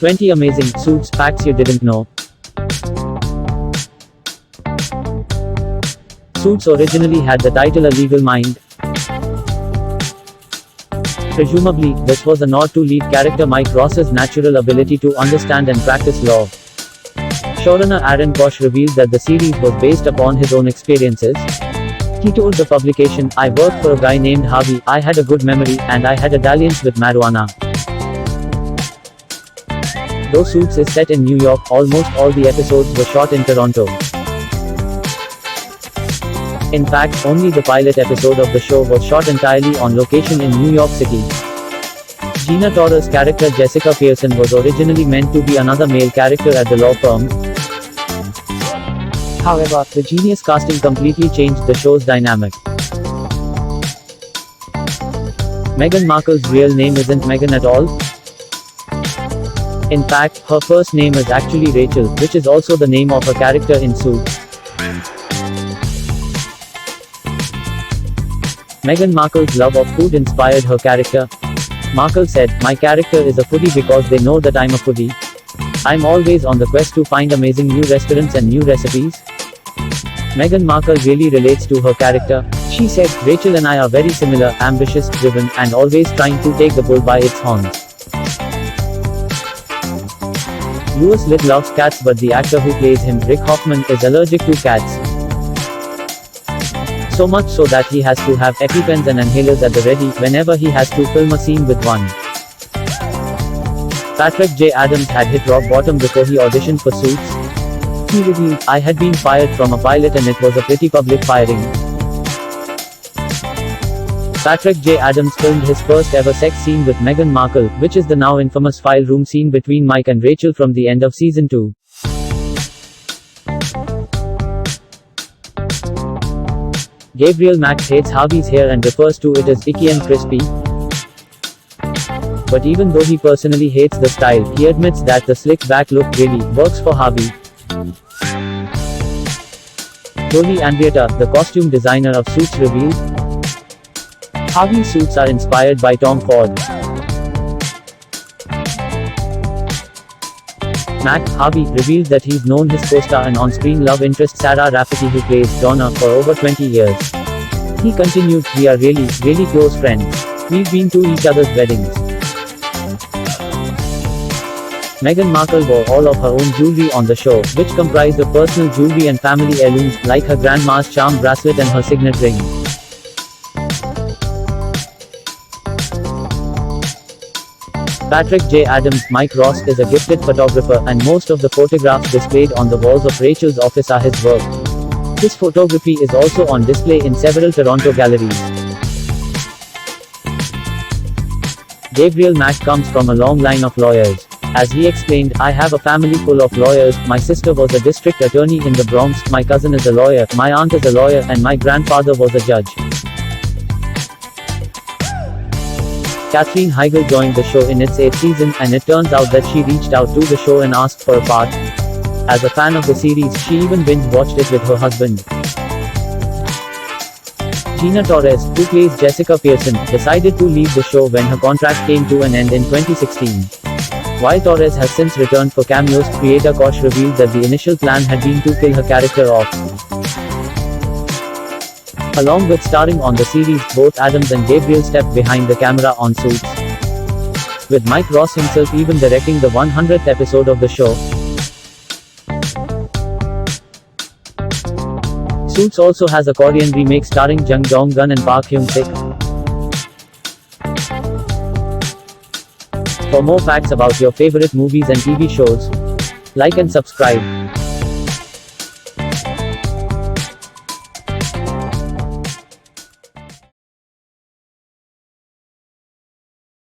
20 amazing Suits facts you didn't know. Suits originally had the title A Legal Mind. Presumably, this was a nod to lead character Mike Ross's natural ability to understand and practice law. Showrunner Aaron Korsh revealed that the series was based upon his own experiences. He told the publication, "I worked for a guy named Harvey, I had a good memory, and I had a dalliance with marijuana." Though Suits is set in New York, almost all the episodes were shot in Toronto. In fact, only the pilot episode of the show was shot entirely on location in New York City. Gina Torres' character Jessica Pearson was originally meant to be another male character at the law firm. However, the genius casting completely changed the show's dynamic. Meghan Markle's real name isn't Meghan at all. In fact, her first name is actually Rachel, which is also the name of a character in Suits. Meghan Markle's love of food inspired her character. Markle said, "My character is a foodie because they know that I'm a foodie. I'm always on the quest to find amazing new restaurants and new recipes." Meghan Markle really relates to her character. She said, "Rachel and I are very similar, ambitious, driven, and always trying to take the bull by its horns." Louis Litt loves cats, but the actor who plays him, Rick Hoffman, is allergic to cats. So much so that he has to have EpiPens and inhalers at the ready whenever he has to film a scene with one. Patrick J. Adams had hit rock bottom before he auditioned for Suits. He revealed, "I had been fired from a pilot and it was a pretty public firing." Patrick J. Adams filmed his first ever sex scene with Meghan Markle, which is the now infamous file room scene between Mike and Rachel from the end of season 2. Gabriel Macht hates Harvey's hair and refers to it as icky and crispy. But even though he personally hates the style, he admits that the slick back look really works for Harvey. Dolly Andrietta, the costume designer of Suits, revealed, "Harvey's suits are inspired by Tom Ford." Matt, Harvey, revealed that he's known his co-star and on-screen love interest Sarah Rafferty, who plays Donna, for over 20 years. He continued, "We are really, really close friends. We've been to each other's weddings." Meghan Markle wore all of her own jewelry on the show, which comprised of personal jewelry and family heirlooms, like her grandma's charm bracelet and her signet ring. Patrick J. Adams, Mike Ross, is a gifted photographer, and most of the photographs displayed on the walls of Rachel's office are his work. His photography is also on display in several Toronto galleries. Gabriel Macht comes from a long line of lawyers. As he explained, "I have a family full of lawyers. My sister was a district attorney in the Bronx, my cousin is a lawyer, my aunt is a lawyer, and my grandfather was a judge." Katherine Heigl joined the show in its 8th season, and it turns out that she reached out to the show and asked for a part. As a fan of the series, she even binge-watched it with her husband. Gina Torres, who plays Jessica Pearson, decided to leave the show when her contract came to an end in 2016. While Torres has since returned for cameos, creator Korsh revealed that the initial plan had been to kill her character off. Along with starring on the series, both Adams and Gabriel stepped behind the camera on Suits, with Mike Ross himself even directing the 100th episode of the show. Suits also has a Korean remake starring Jung Dong-gun and Park Hyung-sik. For more facts about your favorite movies and TV shows, like and subscribe.